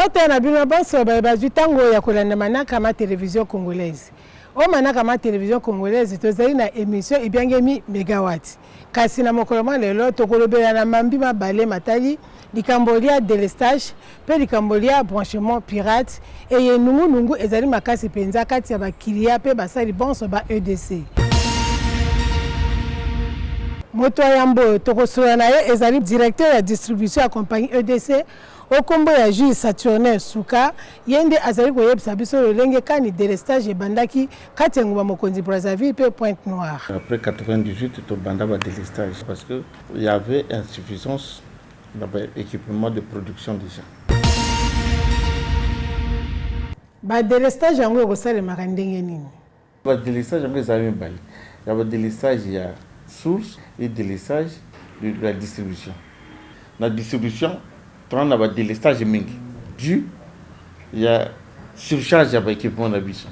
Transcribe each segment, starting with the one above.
Bote na bino bonso bazwi tango ya kolanda manaka ma télévision congolaise. O manaka ma télévision congolaise tozali na émission ebiangemi mégawatt. Kasi na mokolo lelo tokolobela na mambi mabale matali likambolia délestage pe likambolia branchement pirate et nungu ezali makasi penza kati ya bakilia pe basali bonso ba EDC. Moto yambo tokosola na ye ezali directeur ya distribution ya compagnie EDC okombo ya Jules Saturnin Souka yende azali koyebisa biso lolenge kani délestage ebandaki kati ya ngumba mokonzi Brazzaville pe Pointe-Noire. Après 98 to banda ba délestage parce que il y avait insuffisance dans l'équipement de production déjà. Ba délestage yango ekosalemaka ndenge nini? Ba délestage yango ezali mibale. Ya ba délestage ya source et délestage de la distribution. La distribution, on a un délestage mingi. Du, il y a surcharge avec l'équipement d'habitation.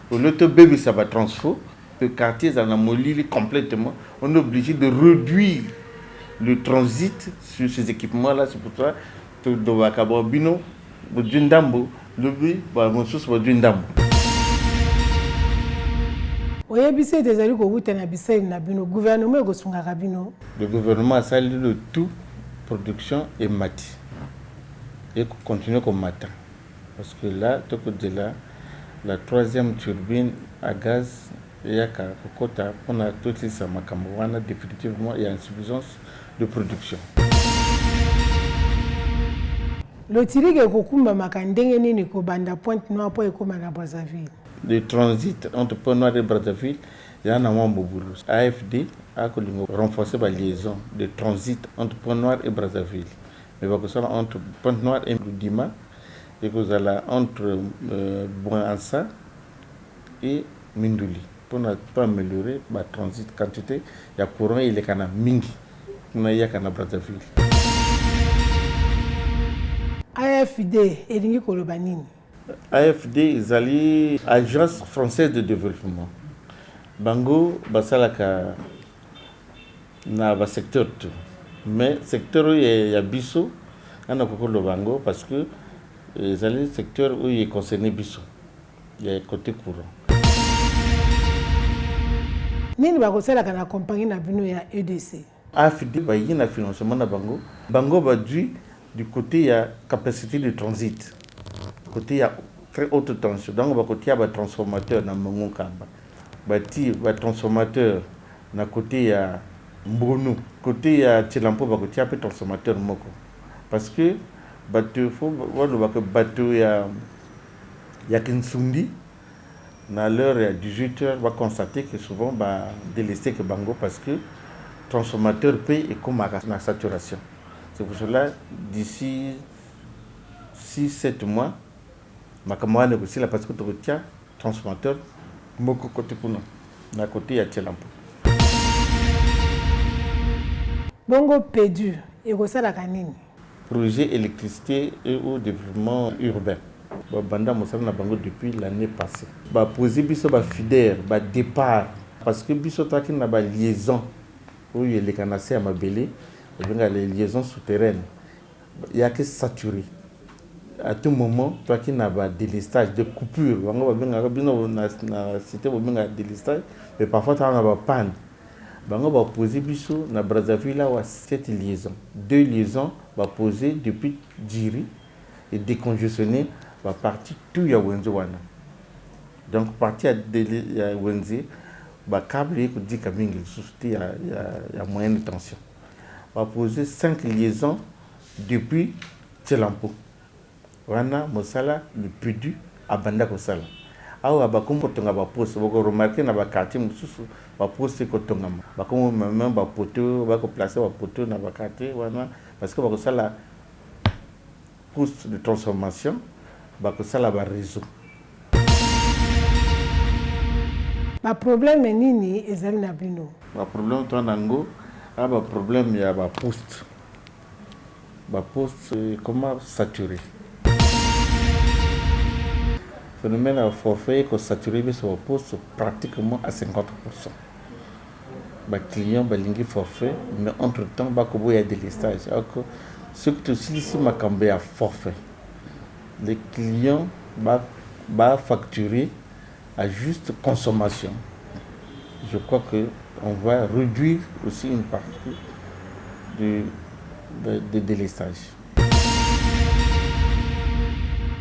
Au lieu de bébé, ça va transfo. Le quartier, ça a molli complètement. On est obligé de réduire le transit sur ces équipements-là. C'est pour ça que dans le Cababino, le Djundambo, le but, mon source, le Djundambo. Le gouvernement a sali le tout, production et mati. Et continue comme matin. Parce que là, la troisième turbine à gaz, il y a on a tout ça, définitivement, il y a insuffisance de production. Le tiré que Kokumba Makandenge ni ko banda Pointe-Noire pour ekoma na Brazzaville. Le transit entre Pointe-Noire et Brazzaville, il y en a un boulot. AFD a renforcé la liaison de transit entre Pointe-Noire et Brazzaville. Mais entre Pointe-Noire et Dima, et que vous allez entre Bouansa et Mindouli. Pour améliorer le transit quantité, il y a courant et les canaux mingi. Il y a canaux Brazzaville. AFD et l'Ingi Kolobanini. AFD, ils allaient Agence française de développement. Bango, basalaka na ba secteur tout. Mais secteur il y a biso, on a le bango parce que ils allaient secteur où il est concerné biso. Il y a côté courant. Nini ba kosala kana compagnie na bino ya EDC. AFD ba y na financement na bango. Bango ba du côté il y a capacité de transit. Côté il y a très haute tension. Donc côté il y a transformateur dans mon kamba. Bati ba transformateur na côté il y a Mbonu. Côté il y a Tchelampo ba côté il y a transformateur moko. Parce que bateau faut voir que bateau il y a Kinsundi na l'heure à 18h va constater que souvent ba délesté que bango parce que transformateur paye et comme la saturation. C'est pour cela d'ici 6-7 mois ma camarade négocie la parce que tu retiens transformateur beaucoup côté pour nous na côté ya Tchelampo. Bongo perdu et ça la canine. Projet électricité et au développement urbain. Banda Moussala na bango depuis l'année passée. Ba poser biso ba fidèle, ba départ parce que biso taki na ba liaison où il les canasser à Mabélé, les liaisons souterraines. Il y a que saturé. À tout moment, toi qui n'as pas de délestage, de coupure, mais parfois tu as pas panne. On va poser biso na Brazzaville là 7 liaisons. 2 liaisons va poser depuis Djiri et décongestionner va partir tout ya Wenze wana. Donc partir à Wenze va câble et dit kamingi il y a moyenne de tension. Va poser 5 liaisons depuis Tchelampo. Wana Mosala le Pudu à Banda Kosala. Awa ba kompotonga ba poste ba remarquer na ba quartier mususu ba poste ko tongama. Ba komo même ba poteau ba ko placer ba poteau na ba quartier wana parce que ba kosala poste de transformation ba kosala ba réseau. Ba problème nini ezali na bino? Ba problème to nango ba problème ya ba poste. Ba poste comment saturé. Le phénomène à forfait est saturé sur le poste pratiquement à 50%. Les clients ont forfait, mais entre-temps, il y a des listages. Ce que tu ici, ma cambé à forfait. les clients vont facturer à juste consommation. Je crois qu'on va réduire aussi une partie de délestage.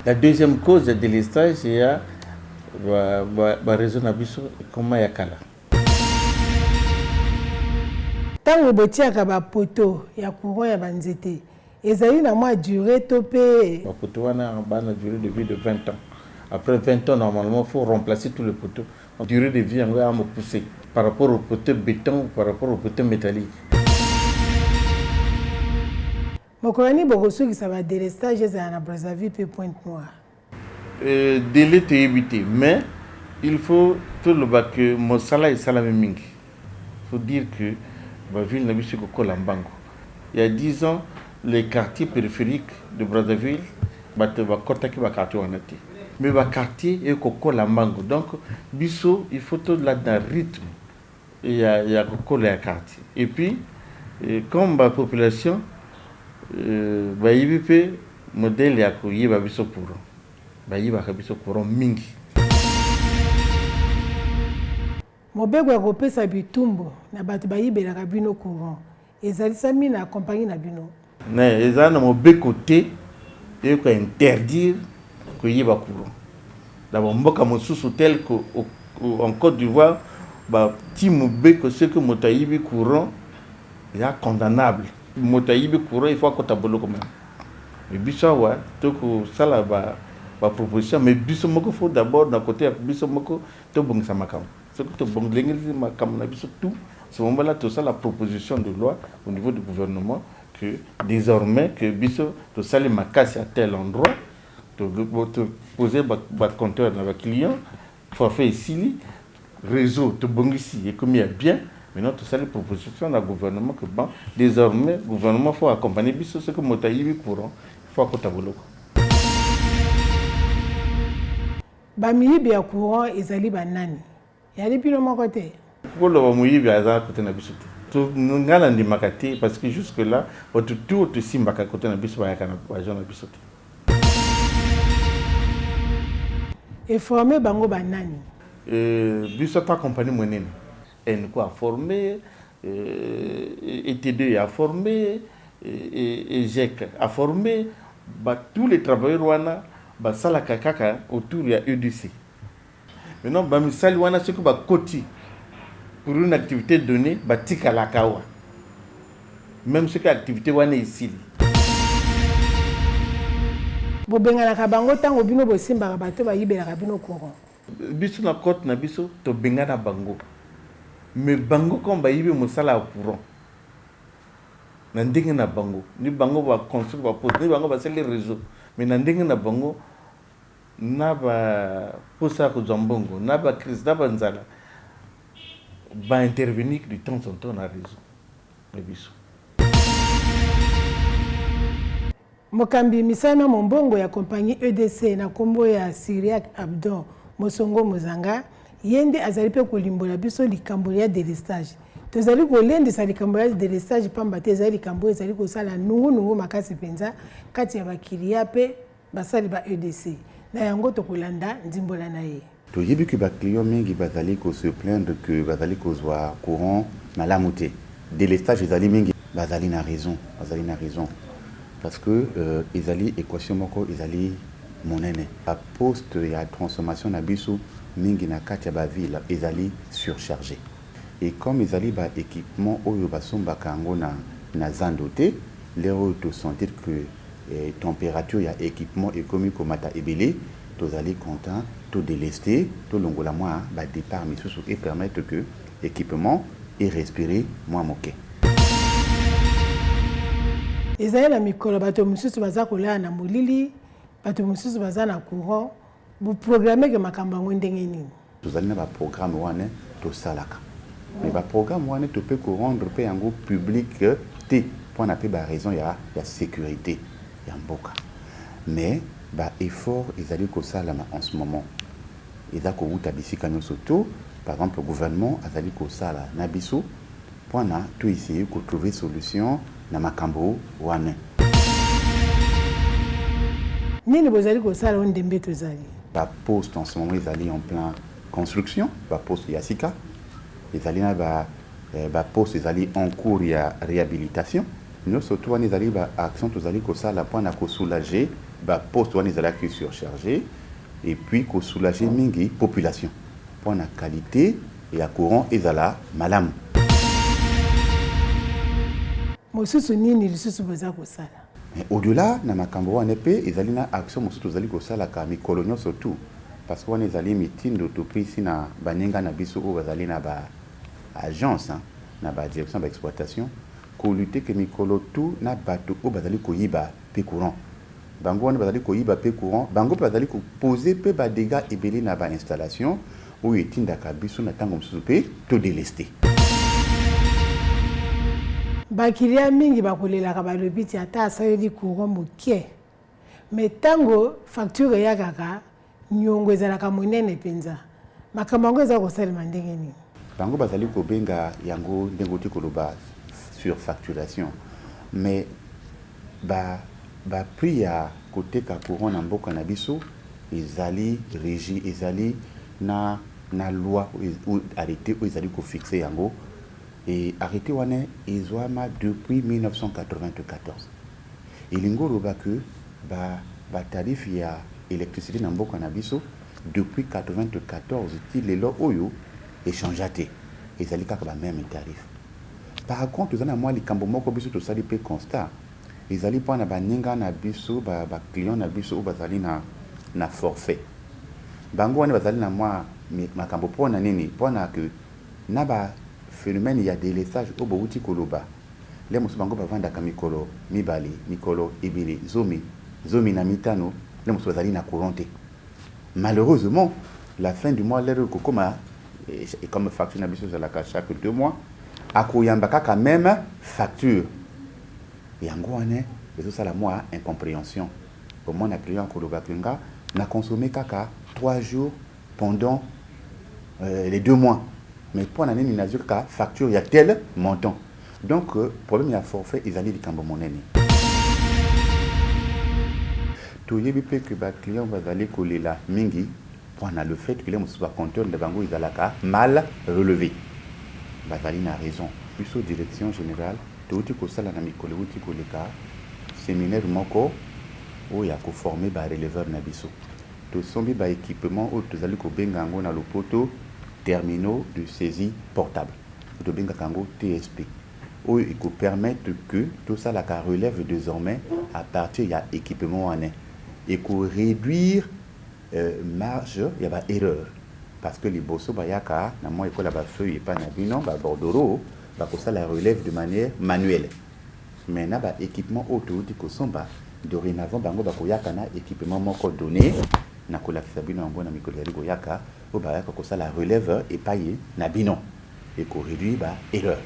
La deuxième cause de délestage, c'est la raison comment il y a Kala. Tant que botiaka ba poto ya courant ya banzete ezali na moi durée topé ba poto wana bana durée de vie de 20 ans. Après 20 ans normalement il faut remplacer tous les poteaux. La durée de vie on va me pousser par rapport au poteau béton, par rapport au poteau métallique. Mokolani bokosu ki ça va délestage ezala na Brazzaville pe Pointe-Noire. Délai est évité, mais il faut tout le bac que mon salaire est salami mingi. Il faut dire que la ville n'a pas Kolambango. Il y a 10 ans, les quartiers périphériques de Brazzaville, mais le quartier est Kolambango. Donc, biso, il faut tout là dans le rythme. Il y a le quartier. Et puis, comme la population, il y a un modèle qui est biso courant. Il y a biso courant mingi. Mobego ya kopesa bitumbo na bato bayibelaka bino courant ezalisa mina na compagnie na bino na eza na mobeko te et ko interdire ko yiba courant d'abord mboka mosusu tel que en Côte d'Ivoire ba ti mobeko ce que motayibi courant ya condamnable motayibi courant il faut ko tabolo comme mais biso wa to ko sala ba proposition mais biso moko faut d'abord na côté biso moko to bongisa makam. Ce que tout ce moment-là, tout ça, la proposition de loi au niveau du gouvernement que désormais, que biso, tout ça, les macasse à tel endroit, de poser un compteur dans le client, forfait ici, réseau, tout bon ici, et comme il y a bien, maintenant, tout ça, les propositions du gouvernement que bon, désormais, le gouvernement faut accompagner biso, ce que motaïbi courant, il faut accompagner. Bamiyi bia courant ezali banani. Il y a des pilons à côté. Pour le moment, il y a des côté de Bissot. Tout nous avons des makati parce que jusque là, votre tout aussi mbaka côté de Bissot, il y a des gens de Bissot. Et former bango banani. Bissot a accompagné mon aîné. NCO a formé, ET2 a formé, EGEC a formé, tous les travailleurs wana, salaka kaka autour de EDC. Maintenant, bamisali wana ce que ba koti pour une activité donnée, ba tika la kawa. Même ce que activité wana ici. Bo bengana ka bango tango bino bo simba ba to ba yibela ka bino courant. Biso na côte na biso to bengana bango. Mais bango comme ba yibe mosala courant. Na ndenge na bango, ni bango ba construire ba poste, ni bango ba sel les réseaux. Mais na ndenge na bango naba posa ko zambongo naba crise naba nzala ba intervenir de temps en temps na réseau le biso Mokambi misana mombongo ya compagnie EDC na kombo ya Syriac Abdon Mosongo Mozanga yende azali pe kolimbola biso likambo ya délestage tozali kolendisa likambo ya délestage pamba te ezali likambo ezali kosala nungu makasi penza kati ya bakilia pe basali ba EDC na yango tokolanda ndimbola na ye to yebi que ba client mingi bazali ko se plaindre que bazali ko zwa courant na la muté délestage ezali mingi bazali na raison parce que ezali équation moko ezali monene a poste ya transformation na biso mingi na kati ya ba ville ezali surchargé et comme ezali ba équipement oyo basomba kango na zandoté l'ero to sentir que température ya équipement et comme komata ebele tozali content to délester to longola moi ba départ misusu et permettre que équipement et respirer moi moké ezali na mikolo bato misusu baza kolala na molili bato misusu baza na courant vous programmez que makambo ngo ndenge nini tozali na ba programme wana to salaka mais ba programme wana to peut ko rendre pe yango public te pour na pe ba raison ya sécurité ya mboka mais ba effort ezali ko salama en ce moment eza ko buta bisika nyonso to par exemple le gouvernement azali ko sala na biso pour na to essayer ko trouver solution na makambo wana nini bozali kosala o ndembe tozali Poste en ce moment ils allaient en plein construction poste yasika ils allaient poste ils allaient en cours ya réhabilitation nous surtout ils allaient action tous allaient kosala pour na ko soulager poste ils allaient surchargé et puis ko soulager mingi population pour la qualité et à courant ils allaient malamu mosusu nini lisusu boza kosala. Mais au-delà, dans ma cambo ils allaient na action mosusu tozali kosala ka mikolo surtout parce qu'on est allé meeting d'autoprise na baninga na biso o bazali na ba agence na ba direction d'exploitation ko lutter que mikolo tout na bato o bazali koyiba pe courant bango wana bazali koyiba pe courant bango bazali ko poser pe ba dégâts ebele na ba installation o etindaka biso na tango mosusu pe to délester. Bakilia mingi bakolelaka balobi ti ata asaleli courant mokie mais tango facture ya kaka nyongo ezalaka monene penza makambo yango eza kosalema ndenge nini bango bazali kobenga yango ndenge oti koloba surfacturation mais prix ya koteka courant na mboka na biso ezali régi ezali na loi ou arrêté ou ezali ko fixer yango. Et arrêté wane ezwama depuis 1994. Et lingoro ba que tarif ya électricité na mboka na biso depuis 94 ti lelo oyo échangeaté. Ezali kaka ba même tarif. Par contre ezana moi likambo moko biso to sali pe constat. Ezali pa na baninga na biso ba client na biso o bazali na forfait. Bango wane bazali na moi makambo pona nini pona que na ba phénomène il y a des laissages au bouti koloba les musubango bavanda kamikolo mibali mikolo ibili zomi na mitano les musubazali na couronté malheureusement la fin du mois l'air kokoma et comme facture na biso la chaque 2 mois akoyamba kaka même facture yango ane bezo sala moi incompréhension au moins na client koloba kinga na consommé kaka 3 jours pendant les 2 mois. Mais pour l'année, il y a une facture, il y a tel montant. Donc, problème, il y a forfait, ils allaient dire qu'on monnaie. Tout le monde que les clients vont aller coller la mingi, pour le fait que les compteurs de Bango, ils allaient mal relevé. Bazaline a raison. Puis, direction générale, tout le monde qui a un séminaire moko, où il y a formé des releveurs nabiso. Tout le monde équipement, où tu allais bengango na le poteau. Terminaux de saisie portable, de Benga Kango TSP, où il peut permettre que tout ça la relève désormais à partir de l'équipement en et pour réduire marge, il y a pas erreur parce que les bosso bayaka na moi école ba feuille et pas na binon ba bordereau ba pour ça la relève de manière manuelle. Mais na ba équipement auto di ko somba dorénavant bango ba koyaka na équipement moko donné na kola kisabino ngo na mikolari koyaka au bas que ça la relève et paye na binon et qu'on réduit erreur.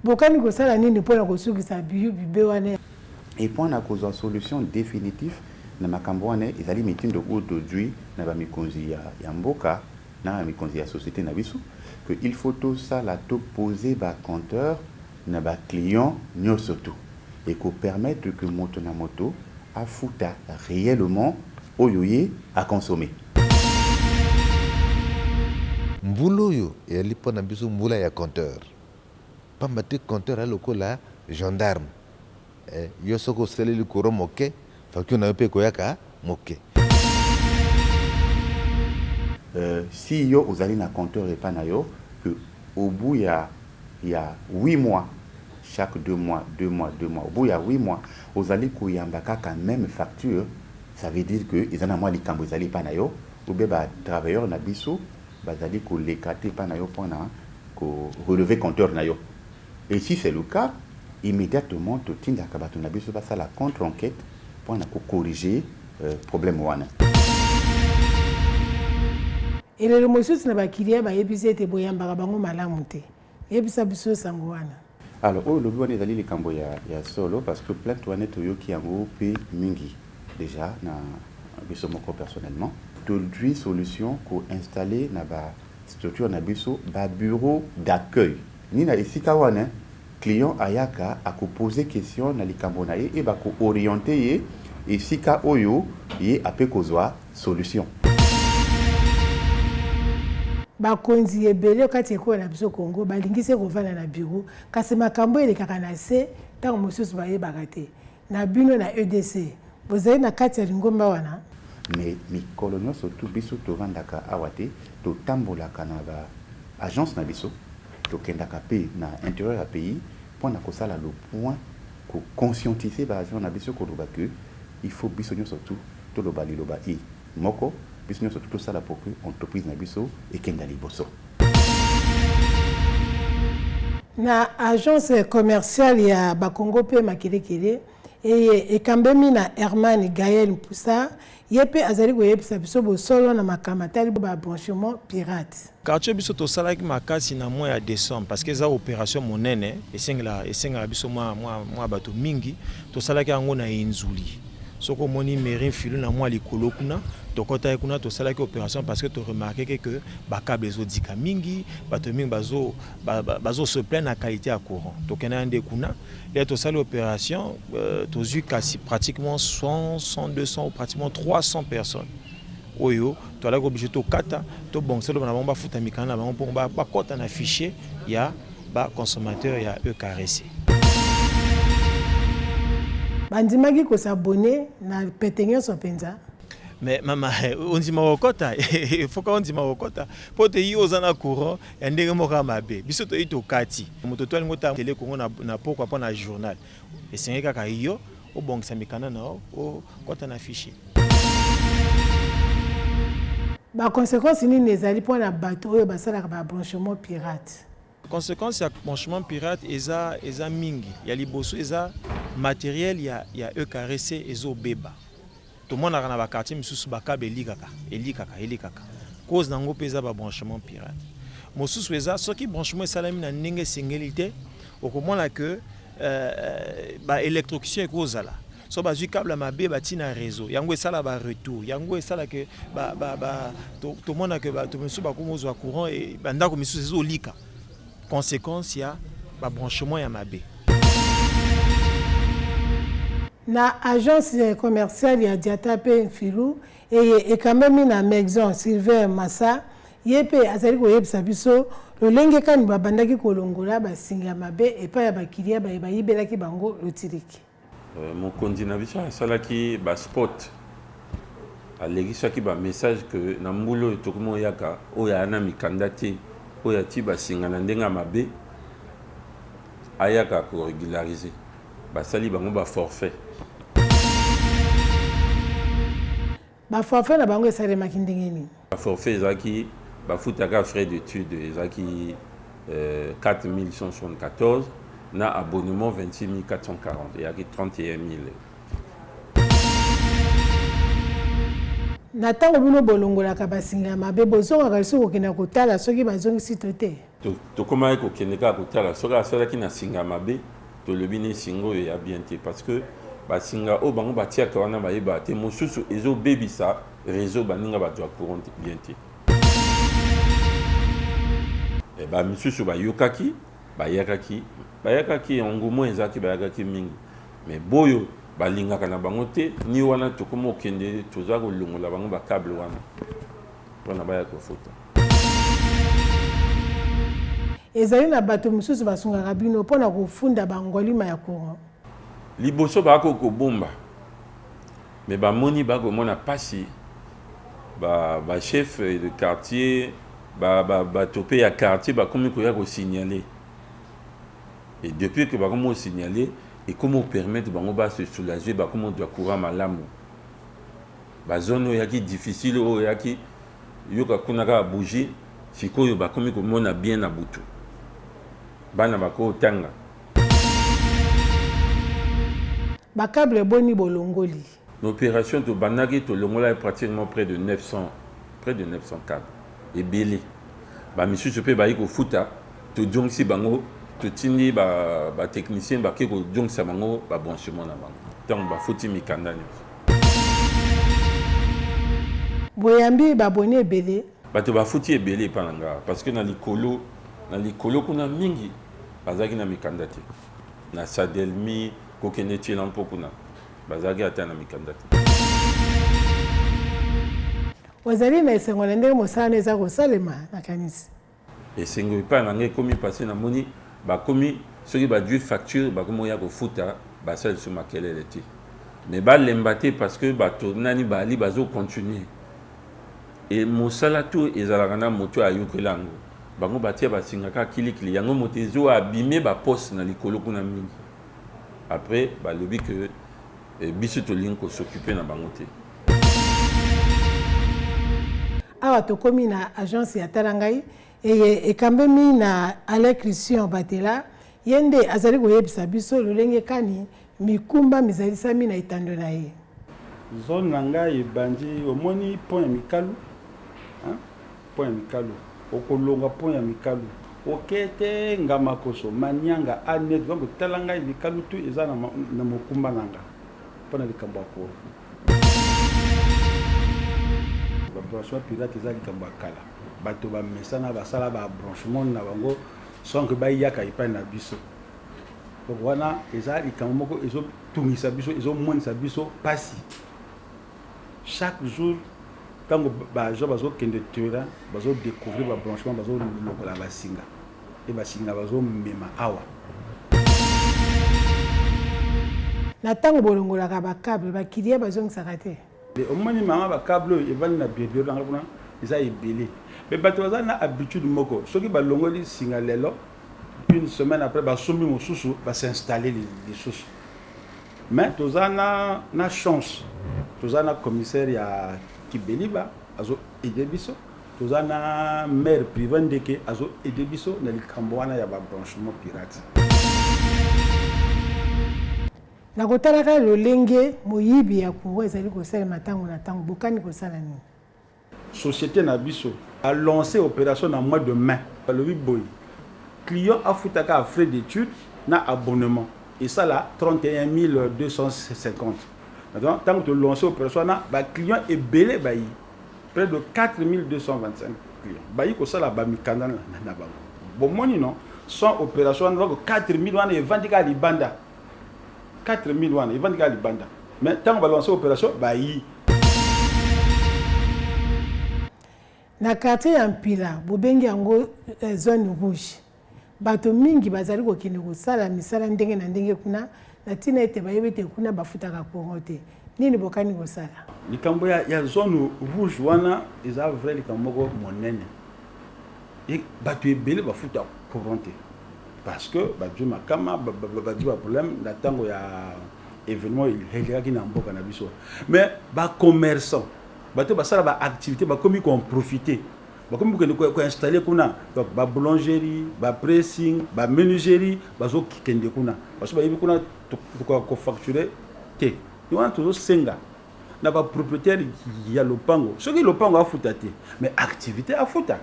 Bokani ko sala nini pona ko sukisa biyu bibe wane. Et pour na cause solution définitive na makambo wane ezali meeting de aujourd'hui na ba mikonzi ya mboka na mikonzi ya société na biso que il faut tout ça la to poser ba compteur na ba client nyo surtout et qu'on permettre que moto na moto afuta réellement oyoye à consommer. Mbulo yo et lipo na biso mbula ya compteur. Pambate compteur a lokola gendarme. Yo soko sele li koro moke, fakyo na yope koyaka moke. Si yo ozali na compteur et pas na yo que au bout il y a 8 mois chaque 2 mois au bout il y a 8 mois ozali koyamba kaka même facture. Ça veut dire que ils en ont moins les cambos ils pas nayo ou bien travailleurs na biso bazali ko lekate pas nayo pour na ko relever compteur nayo et si c'est le cas immédiatement tout tinda kabato na biso ça la contre-enquête pour na ko corriger problème wana et le mosusu na bakilia ba yebisa te boyamba bango malamu te yebisa biso sango wana. Alors oh le wana ezali les cambos ya solo parce que plainte wana to yo ki yango pe mingi déjà na biso moko personnellement aujourd'hui solution ko installer na ba structure na biso ba bureau d'accueil ni na esika wana client ayaka à poser question na likambo na ye et ba ko orienter ye et sika oyo ye ape kozwa solution. Bakonzi ebele kati eko na biso Congo balingise kovana na bureau kasi makambo elekaka na se tango mosusu bayebaka te na bino na EDC bozali na kati ya lingomba wana. Mais mikolo nyonso tu biso tovandaka awa te totambolaka na ba agence na biso tokendaka pe na intérieur ya pays mpona kosala le point ko conscientiser ba agent na biso koloba que il faut biso nyonso tu toloba liloba i moko biso nyonso tu tosala pour que entreprise na biso ekenda liboso. Na agence commerciale ya Bakongo pe makelekele et kambemi na Herman Gaël Mpoussa yepe azali koyebisa biso bosolo na makamatali ba branchement pirate. Quartier biso to salaki makasi na mois ya décembre parce que za opération monene esengela biso moi bato mingi to salaki yango na Inzuli. Soko moni mairie filu na moi likolo kuna to kota kuna to salaki opération parce que to remarqué que ba câble zo dika mingi bato mingi bazo se plaindre na qualité à courant. To kena ande kuna et to sali opération to zu kasi pratiquement 100, 200 ou pratiquement 300 personnes. Oyo to ala ko obligé to kata to bongselo na bomba futa mikana na bomba ba kota na fichier ya ba consommateur ya EKRC. Bandimaki ko s'abonner na petenyo so penza. Mais mama on dit mawokota il faut qu'on dit mawokota pour te yoza na courant ya ndenge moka mabe biso to ito kati moto to ngota tele kongo na pourquoi pas na journal et c'est kaka yo o bongisa mikana na o kota na fichier. Ba conséquence ni nezali pour na bato oyo basala ka ba branchement pirate. Conséquence ya branchement pirate eza mingi ya liboso eza matériel ya EKRC ezo beba to mona na ba quartier misusu ba câble elikaka cause nango peza ba branchement pirate mosusu eza soki branchement esalami na ndenge singélité okomona que ba électrocution ekozala so bazwi câble mabe batina réseau yango esala ba retour yango esala que to mona que to misusu ba komozwa courant et bandako misusu ezo lika conséquence ya ba branchement ya mabe. Na agence commerciale ya Diatape Filou et quand même na maison Sylvain Massa yepe azali ko yebisa biso lolenge kani babandaki kolongola basinga mabe epa ya bakilia bayibelaki bango lotiriki. Mon condinavation asalaki ba spot alegisaki ba message que na mbulo tokomo yaka oya na mikanda te oya ti basinga na ndenga mabe ayaka ko régulariser basali bango ba forfait. Ba forfait na bango esalemaki ndenge nini? Ba forfait ezaki bafutaka frais d'études ezaki 4174 na abonnement 26440 ezaki 31000. Na tango bino bolongolaka basinga mabe bozongaka liso kokenda kotala soki bazongisi to te. Tokomaki kokendeka kotala soki asalaki na singa mabe tolobi ne singa oyo ya bien te parce que basinga o bango batiaka wana bayeba te mosusu ezo bebisa réseau baninga bato ya courant bien te. Et ba misusu bayokaki bayakaki ngumo ezaki bayakaki mingi mais boyo balingaka na bango te ni wana tokomo kende toza kolongola bango ba câble wana wana baya kofuta. Ezali na bato misusu basungaka bino pona kofunda bangolima ya courant. Liboso bako kobomba mais bamoni bako mona pasi ba chef de quartier ba topé ya quartier ba komi ko ya ko signaler et depuis que ba komo signaler et comment permettre bango ba se soulager ba komo doit courant malamu ba zone ya ki difficile o ya ki yoka kunaka bouger sikoyo ba komi ko mona bien na butu bana bako tanga. Bakable boni bolongoli. L'opération de Banagi to Longola est pratiquement près de 900 cadres. Et belé. Ba monsieur je peux ba ko futa to jongsi bango to tindi ba technicien ba ke ko jongsa bango ba branchement na bango. Donc ba futi mikanda ni. Boyambi ba boni belé. Ba to ba futi belé pananga parce que na likolo kuna mingi bazaki na mikanda te na sadelmi kokende tiela mpo kuna bazaki ata na mikanda te ozali na esengo na ndenge mosala eza kosalema na kanisi esengo epai na ngai ekomi pase namoni bakomi soki badui facture bakomi oya kofuta basali so makelele te mais balemba te parce que bato nani bali bazocontinue e mosala to ezalaka na moto ayokela yango bango batia basingaka kilikili yango moto ezoabime baposte na likolo kuna mingi après balobi ke biso tolingi kosoccupe na bango te awa tokomi na agence ya tala ngai ekambemi na Alain Christian Batela ye nde azali koyebisa biso lolenge kani mikumba mizalisami na etando na ye zone na ngai ebandi omoni pont ya mikalu pont ya mikalu okolonga pont ya mikalu okete ngama koso manyanga anet donc tala ngai mikalu tu eza na mokumba nanga mpona likambo ya koro babranchement pirate eza likambo ya kala bato bamesana basala babranchement na bango sonke bayaka epai na biso donc wana eza likambo moko ezotungisa biso ezomonisa biso pasi chaque jour ntango bajo bazokende terrain bazodécouvrir babranchement bazolokola basinga e basinga bazomema awa na ntango bolongolaka bakable bakilia bazongisaka te omoni mama bakable oyo evandi na biebie nanga kuna eza ebele me bato baza na habitude moko soki balongoli singa lelo une semaine après basombi mosusu basinstalle lisusu mais toza na chance toza na commissaire ya Kibeliba azo ede biso toza na maire privé ndeke azo ede biso na likambo wana ya babranchement pirate na kotalaka lolenge moyibi ya kuro ezali kosalema ntango na ntango bokani kosala nini société na biso a lancé opération na mois de mai balobi boy client afutaka à frais d'études na abonnement et ça là 31 250 maintenant tant que tu lances opération na ba client est belé bayi près de 4 225 clients bayi ko ça là ba mikanda na bango bon moni non sans opération donc 4 000 wana e vendika libanda 4 000 wana e vendika libanda mais tant que ba lancer opération bayi na quartier ya Mpila bobengi yango zone rouge bato mingi bazali kokende kosala misala ndenge na ndenge kuna na tina ete bayebete kuna bafutaka kongo te nini bokani kosala likambo ya zone rouge wana eza vrai likambo moko monene e bato ebele bafuta courant te parce que badwi makama badwi problème na ntango ya événement elekaki na mboka na biso mais bacommerçant bato basala baactivité bakomi koprofite bakomi koinstalle kuna donc baboulangerie bapressing bamenuiserie bazokende kuna parce que bayebi kuna kofacture te ni wana tozosenga na bapropriétaire ya lopango soki lopango afuta te mais activité afuta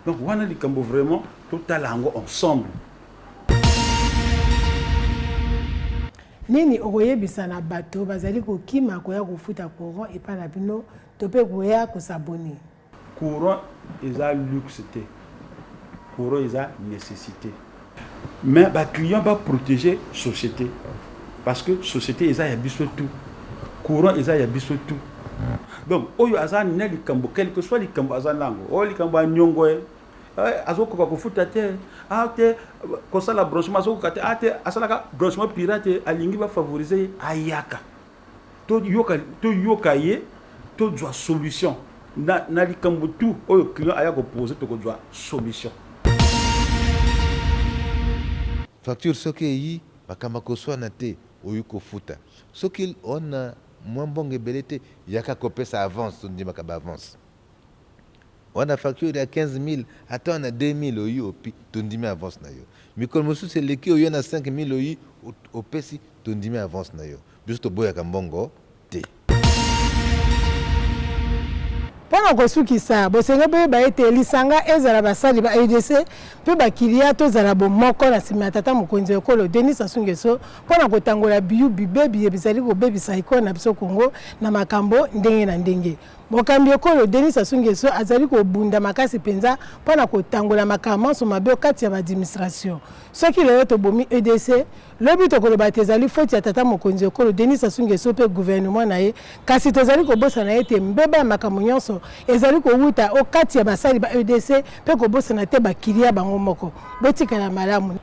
donc wana likambo vraiment totala yango ensemble nini okoyebisa na bato bazali kokima koya kofuta courant epai na bino to mpe koya kosabone courant eza luxe te courant eza nécessité mais baclient baprotéger société parce que société eza ya biso tout courant eza ya biso tout donc oyo aza na likambo quel que soit likambo aza nango oyo likambo anyongo azokoka kofuta te ate kosala branchement azokoka te ate asalaka branchement pirate alingi bafavoriser ayaka to yoka ye to zwa solution na likambo tout oyo client aya kopose to kozwa solution facture soki eyi bakamba koswana te oyo kofuta soki ona mwa mbongo ebele te yaka kopesa avance tondimaka baavance wana facture ya 15 000 ata wana 2 000 oyi opi tondimi avance na yo mikolo mosusu eleki oyo na 5 000 oyi opesi tondimi avance na yo biso toboyaka mbongo te mpona kosukisa bosengo mpe baete lisanga ezala basali ba EDC mpe bakilia tozala bomoko na nsima ya tata mokonzi ekolo Denis Sassou Nguesso mpona kotangola biyu bibebi bizali kobebisa ekolo na biso Kongo na makambo ndenge na ndenge mokambi ekolo Denis Sassou Nguesso azali kobunda makasi penza mpona kotangola makambo so mabe kati ya administration soki lelo tobomi EDC lobi tokoloba te ezali foti ya tata mokonzi ekolo Denis Sassou Nguesso pe gouvernement na ye kasi tozali kobosa na ye te mbeba makambo nyonso ezali kowuta okati ya basali ba EDC pe kobosa na te bakilia bango moko botikala malamu.